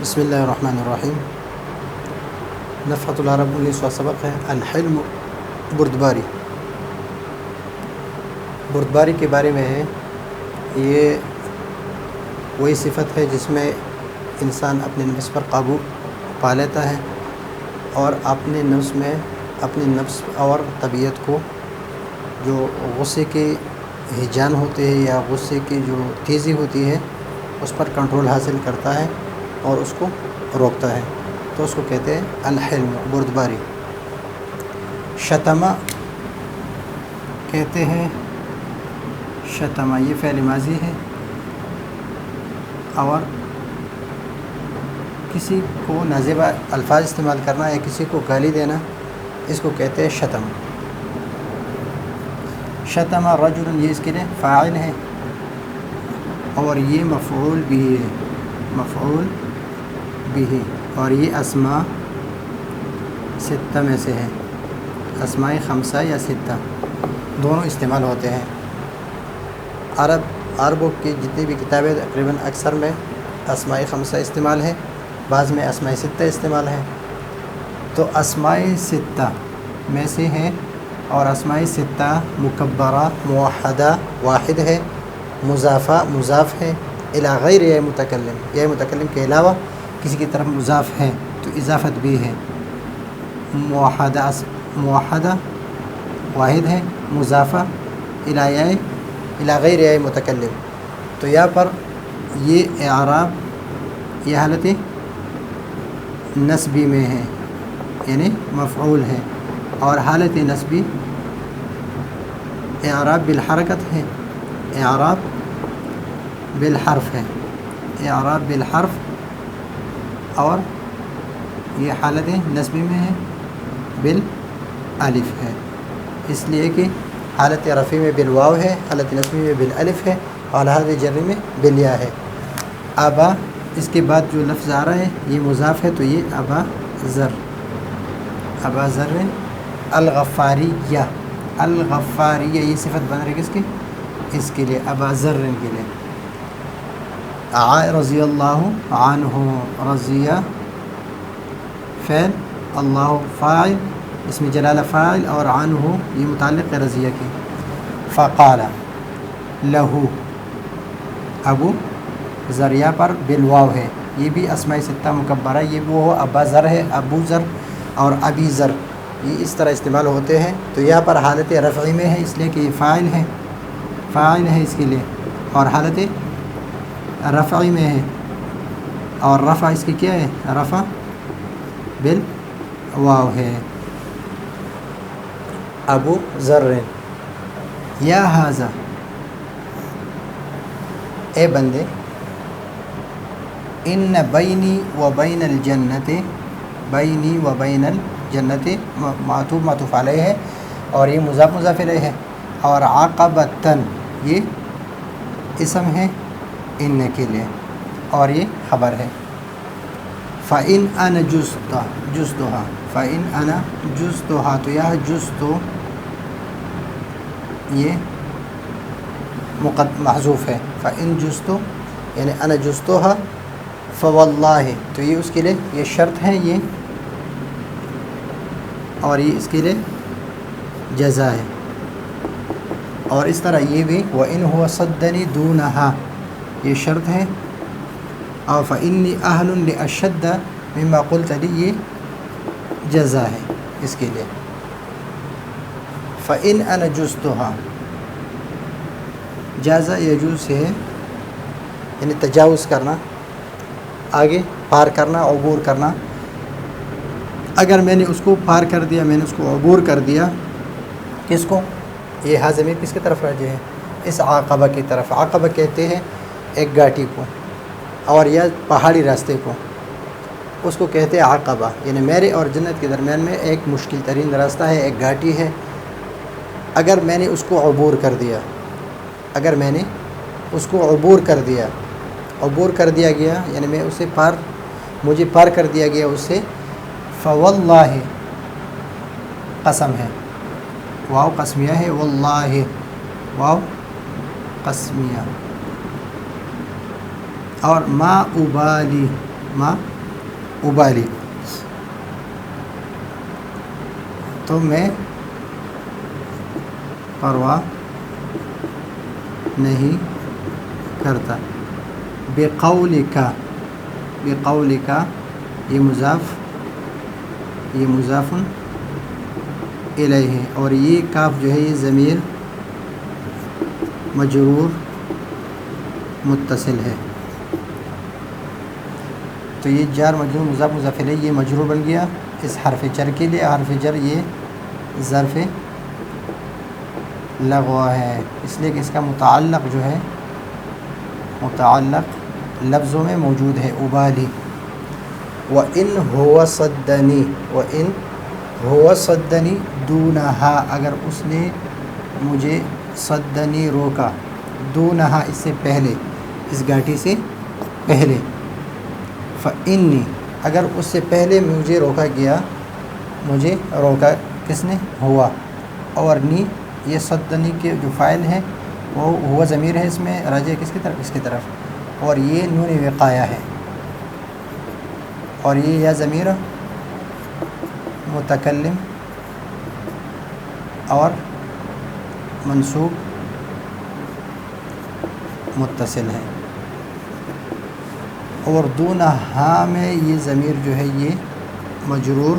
بسم اللہ الرحمن الرحیم۔ نفحۃ العرب 19واں سبق ہے الحلم بردباری۔ بردباری کے بارے میں ہے، یہ وہی صفت ہے جس میں انسان اپنے نفس پر قابو پا لیتا ہے اور اپنے نفس اور طبیعت کو جو غصے کے ہیجان ہوتے ہیں یا غصے کی جو تیزی ہوتی ہے اس پر کنٹرول حاصل کرتا ہے اور اس کو روکتا ہے، تو اس کو کہتے ہیں الحلم بردباری۔ شتمہ کہتے ہیں، شتمہ یہ فعل ماضی ہے اور کسی کو نازیبہ الفاظ استعمال کرنا یا کسی کو گالی دینا، اس کو کہتے ہیں شتم۔ شتمہ رجل یہ اس کے لیے فاعل ہے اور یہ مفعول بھی ہے، مفعول بھی، اور یہ اسماء ستہ میں سے ہے، اسماء خمسہ یا ستہ دونوں استعمال ہوتے ہیں۔ عربوں کی جتنی بھی کتابیں تقریباً اکثر میں اسماء خمسہ استعمال ہے، بعض میں اسماء ستہ استعمال ہے۔ تو اسماء ستہ میں سے ہے اور اسماء ستہ مکبرہ موحدہ واحد ہے، مضافہ مضاف ہے، الی غیر یا متکلم، یا متکلم کے علاوہ کسی کی طرف مضاف ہے تو اضافت بھی ہے۔ موحدہ واحد ہے، مضافہ الی غیر یا متکلم۔ تو یہاں پر یہ اعراب یہ حالت نسبی میں ہے، یعنی مفعول ہے، اور حالت نسبی اعراب بالحرکت ہے، اعراب بالحرف ہے، اعراب بالحرف، اور یہ حالت نسبی میں ہے بالالف ہے، اس لیے کہ حالت رفع میں بالواو ہے، حالت نسبی میں بالالف ہے اور حالت جر میں بالیا ہے۔ ابا اس کے بعد جو لفظ آ رہا ہے یہ مضاف ہے، تو یہ ابا ذر، ابا ذر الغفاریہ، الغفاریہ یہ صفت بن رہی ہے کس کی؟ اس کے لیے ابا ذر کے لیے۔ رضی اللہ عنہ، رضیہ فعل، اللہ فاعل، اسم جلالہ فاعل، اور عنہ یہ متعلق ہے رضیہ کی۔ فقال لہو ابو ذریعہ پر بالواو ہے، یہ بھی اسماء ستہ مکبرہ، یہ وہ ابا ذر ہے، ابو ذر اور ابی ذر یہ اس طرح استعمال ہوتے ہیں۔ تو یہاں پر حالت رفعی میں ہے اس لیے کہ یہ فاعل ہے، فاعل ہے اس کے لیے، اور حالت رفعی میں ہے، اور رفع اس کی کیا ہے؟ رفع بالواو ہے۔ ابو ذر یا ھذا، اے بندے، ان بینی و بین الجنت، بینی و بین الجنت معطوف معطوف علیہ ہے اور یہ مضاف مضاف الیہ ہے، اور عقبۃً یہ اسم ہے ان کے لیے اور یہ خبر ہے۔ فَإِنْ أَنَا جُزْتُهَا، فَإِنْ أَنَا جُزْتُهَا، تو یہ جُزْتُ یہ محذوف ہے، فَإِنْ جُزْتُ یعنی أَنَا جُزْتُهَا فَوَاللَّهِ، تو یہ اس کے لیے یہ شرط ہے، یہ اور یہ اس کے لیے جزا ہے، اور اس طرح یہ بھی وَإِنْ هُوَ صَدَّنِي دُونَهَا یہ شرط ہے، اور فَإِنِّي أَهْلٌ لِأَشَدَّ مِمَّا قُلْتَ لِي یہ جزا ہے اس کے لیے۔ فَإِنْ أَنَا جُزْتُهَا جازہ یجوز ہے، یعنی تجاوز کرنا، آگے پار کرنا، عبور کرنا۔ اگر میں نے اس کو پار کر دیا، میں نے اس کو عبور کر دیا، کس کو؟ یہ ہاں ضمیر کس کی طرف راجع ہے؟ اس عقبہ کی طرف۔ عقبہ کہتے ہیں ایک گھاٹی کو اور یا پہاڑی راستے کو، اس کو کہتے ہیں عقبہ، یعنی میرے اور جنت کے درمیان میں ایک مشکل ترین راستہ ہے، ایک گھاٹی ہے۔ اگر میں نے اس کو عبور کر دیا، اگر میں نے اس کو عبور کر دیا، عبور کر دیا گیا یعنی میں اسے مجھے پار کر دیا گیا اس سے، فواللہ قسم ہے، واو قسمیہ ہے، واللہ واو قسمیہ، اور ما ابالی، ما ابالی، تو میں پرواہ نہیں کرتا۔ بقولک، بقولک یہ مضاف الیہ ہے، اور یہ کاف جو ہے یہ ضمیر مجرور متصل ہے، تو یہ جار مجرور مضاف مضاف الیہ یہ مجرور بن گیا اس حرف جر کے لیے۔ حرف جر یہ ظرف لغو ہے، اس لیے کہ اس کا متعلق جو ہے متعلق لفظوں میں موجود ہے ابالی۔ وَإِنْ هُوَ صَدَّنِي، وَإِنْ هُوَ صَدَّنِي دُونَهَا، اگر اس نے مجھے صدنی روکا، دونہا اس سے پہلے، اس گھاٹی سے پہلے، فإنی اگر اس سے پہلے مجھے روکا گیا، مجھے روکا کس نے؟ ہوا، اور نی یہ صدنی کے جو فاعل ہے وہ ہوا ضمیر ہے، اس میں راجع کس کی طرف؟ اس کی طرف، اور یہ نون وقایہ ہے، اور یہ یا ضمیر متکلم اور منصوب متصل ہے، اور دونہا میں یہ ضمیر جو ہے یہ مجرور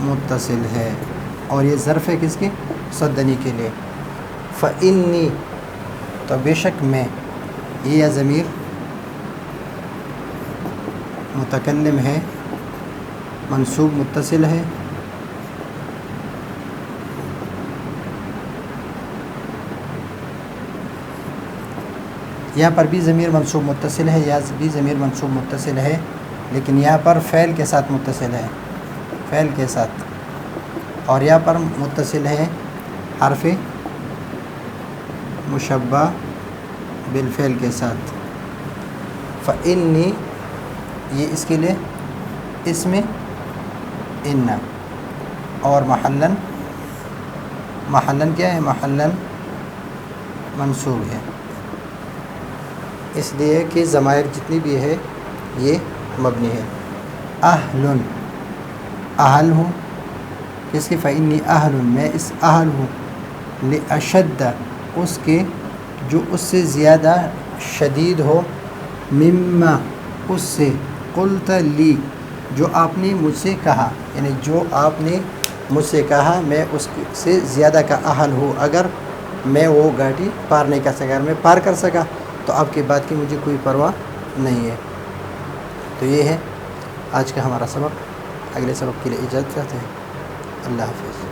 متصل ہے، اور یہ ظرف ہے کس کی؟ صدنی کے لیے۔ فإنی تو بے شک میں، یہ یا ضمیر متکلم ہے، منصوب متصل ہے، یہاں پر بھی ضمیر منصوب متصل ہے، یا بھی ضمیر منصوب متصل ہے، لیکن یہاں پر فعل کے ساتھ متصل ہے، فعل کے ساتھ، اور یہاں پر متصل ہے حرف مشبہ بالفعل کے ساتھ۔ فإنی یہ اس کے لیے اسم ان، اور محلن کیا ہے؟ محلن منصوب ہے، اس لیے کہ ضمائر جتنی بھی ہے یہ مبنی ہے۔ اہل، اہل ہوں کس کی؟ فإنی اہل، میں اس اہل ہوں، لأشد اس کے جو اس سے زیادہ شدید ہو، مما اس سے، قلت لی جو آپ نے مجھ سے کہا، یعنی جو آپ نے مجھ سے کہا میں اس سے زیادہ کا اہل ہوں، اگر میں وہ گھاٹی پار نہیں کر سکا، اگر میں پار کر سکا تو آپ کی بات کی مجھے کوئی پرواہ نہیں ہے۔ تو یہ ہے آج کا ہمارا سبق، اگلے سبق کے لیے اجازت چاہتے ہیں، اللہ حافظ۔